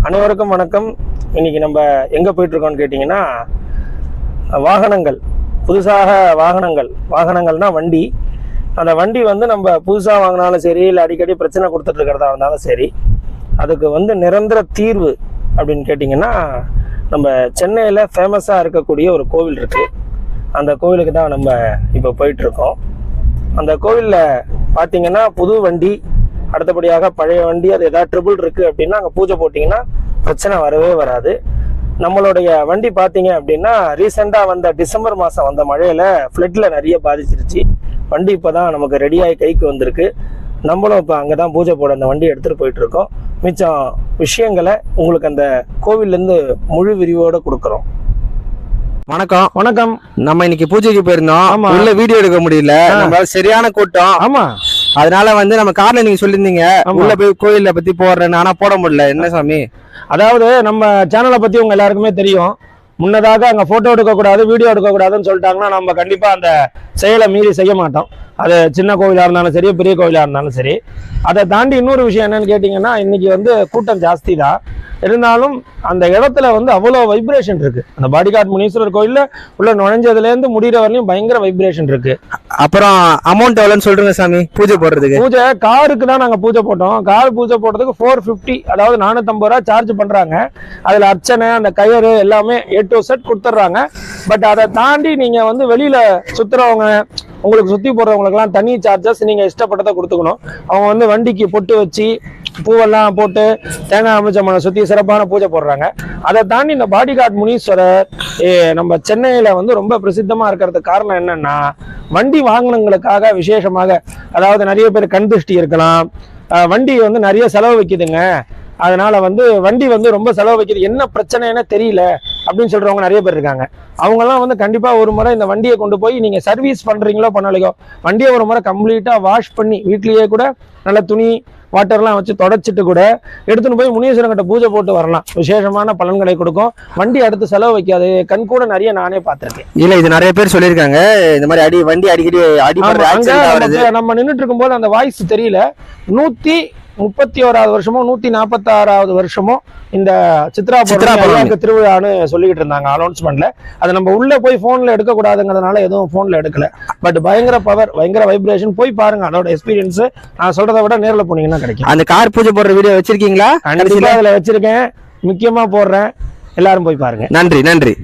அனைவருக்கும் வணக்கம். இன்னைக்கு நம்ம எங்கே போயிட்டுருக்கோம்னு கேட்டிங்கன்னா, வாகனங்கள் புதுசாக வாகனங்கள்னா வண்டி. அந்த வண்டி வந்து நம்ம புதுசாக வாங்கினாலும் சரி, இல்லை அடிக்கடி பிரச்சனை கொடுத்துட்டு இருக்கிறதா இருந்தாலும் சரி, அதுக்கு வந்து நிரந்தர தீர்வு அப்படின்னு கேட்டிங்கன்னா, நம்ம சென்னையில் ஃபேமஸாக இருக்கக்கூடிய ஒரு கோவில் இருக்குது. அந்த கோவிலுக்கு தான் நம்ம இப்போ போயிட்டுருக்கோம். அந்த கோவிலில் பார்த்தீங்கன்னா புது வண்டி, அடுத்தபடியாக பழைய வண்டி, அது எதாவது ட்ரிபிள் இருக்குது அப்படின்னா அங்கே பூஜை போட்டிங்கன்னா பிரச்சனை வரவே வராது. நம்மளுடைய வண்டி பார்த்தீங்க அப்படின்னா ரீசெண்டாக வந்த டிசம்பர் மாதம் வந்த மழையில் ஃப்ளட்டில் நிறைய பாதிச்சிருச்சு. வண்டி இப்போ தான் நமக்கு ரெடியாகி கைக்கு வந்திருக்கு. நம்மளும் இப்போ அங்கே தான் பூஜை போட அந்த வண்டியை எடுத்துகிட்டு போயிட்டுருக்கோம். மிச்சம் விஷயங்களை உங்களுக்கு அந்த கோவில்லேருந்து முழு விரிவோடு கொடுக்குறோம். வணக்கம். வணக்கம். நம்ம இன்னைக்கு பூஜைக்கு போயிருந்தோம். உள்ள வீடியோ எடுக்க முடியல, நம்மளால சரியான கூட்டம். ஆமா, அதனால வந்து நம்ம கார்ல நீங்க சொல்லியிருந்தீங்க உள்ள போய் கோயில பத்தி போடுறேன்னு, ஆனா போட முடியல. என்ன சாமி? அதாவது நம்ம சேனலை பத்தி உங்க எல்லாருக்குமே தெரியும். முன்னதாக அங்க போட்டோ எடுக்கக்கூடாது, வீடியோ எடுக்கக்கூடாதுன்னு சொல்லிட்டாங்கன்னா நம்ம கண்டிப்பா அந்த செயலை மீறி செய்ய மாட்டோம். அது சின்ன கோவிலா இருந்தாலும் சரி, பெரிய கோவிலா இருந்தாலும் சரி. அதை தாண்டி இன்னொரு விஷயம் என்னன்னு கேட்டீங்கன்னா, இன்னைக்கு வந்து கூட்டம் ஜாஸ்தி தான் இருந்தாலும் அந்த இடத்துல வந்து அவ்வளோ வைப்ரேஷன் இருக்கு. அந்த பாடிகாட் முனீஸ்வரர் கோயில்ல உள்ள நுழைஞ்சதுலேருந்து முடிகிற வரையும் பயங்கர வைப்ரேஷன் இருக்கு. அப்புறம் அமௌண்ட் எவ்வளோன்னு சொல்றீங்க சாமி பூஜை போடுறதுக்கு? பூஜை காருக்கு தான் நாங்கள் பூஜை போட்டோம். கார் பூஜை போடுறதுக்கு 450, அதாவது 450 ரூபா சார்ஜ் பண்றாங்க. அதுல அர்ச்சனை, அந்த கயிறு எல்லாமே A to Z கொடுத்துட்றாங்க. பட் அதை தாண்டி நீங்க வந்து வெளியில சுத்துறவங்க, உங்களுக்கு சுத்தி போடுறவங்களுக்குலாம் தனி சார்ஜஸ் நீங்க இஷ்டப்பட்டதை கொடுத்துக்கணும். அவங்க வந்து வண்டிக்கு பொட்டு வச்சு பூவெல்லாம் போட்டு தேங்காய் அமைச்சமான சுத்தி சிறப்பான பூஜை போடுறாங்க. அதை தாண்டி இந்த பாடிகாட் முனீஸ்வரர் நம்ம சென்னையில வந்து ரொம்ப பிரசித்தமா இருக்கிறதுக்கு காரணம் என்னன்னா, வண்டி வாகனங்களுக்காக விசேஷமாக, அதாவது நிறைய பேர் கண் திருஷ்டி இருக்கலாம், வண்டி வந்து நிறைய செலவு வைக்குதுங்க, அதனால வந்து வண்டி வந்து ரொம்ப செலவு வைக்குது, என்ன பிரச்சனைன்னு தெரியல அப்படின்னு சொல்றவங்க நிறைய பேர் இருக்காங்க. அவங்கெல்லாம் வந்து கண்டிப்பா ஒரு முறை இந்த வண்டியை கொண்டு போய் நீங்க சர்வீஸ் பண்றீங்களோ பண்ணலையோ, வண்டியை ஒரு முறை கம்ப்ளீட்டா வாஷ் பண்ணி வீட்லயே கூட நல்ல துணி வாட்டர்லாம் வச்சு தொடச்சிட்டு கூட எடுத்துன்னு போய் முனீஸ்வரன் கிட்ட பூஜை போட்டு வரலாம். விசேஷமான பலன்களை கொடுக்கும். வண்டி அடுத்து செலவு வைக்காது. கண் கூட நிறைய நானே பார்த்திருக்கேன். இல்ல, இது நிறைய பேர் சொல்லியிருக்காங்க, இந்த மாதிரி வண்டி அடிக்கடி நம்ம நின்றுட்டு இருக்கும் போது அந்த வாய்ஸ் தெரியல. 131வது வருஷமோ 146வது வருஷமோ இந்த சித்ரா திருவிழான்னு சொல்லிக்கிட்டு இருந்தாங்க அனௌன்ஸ்மெண்ட்ல. அதை நம்ம உள்ள போய் போன்ல எடுக்க கூடாதுங்கிறதுனால எதுவும் போன்ல எடுக்கல. பட் பயங்கர பவர், பயங்கர வைப்ரேஷன். போய் பாருங்க, அதோட எக்ஸ்பீரியன்ஸ் நான் சொல்றதை விட நேர்ல போனீங்கன்னா கிடைக்கும். அந்த கார் பூஜை போடுற வீடியோ வச்சிருக்கீங்களா? அதுல வச்சிருக்கேன், முக்கியமா போடுறேன், எல்லாரும் போய் பாருங்க. நன்றி.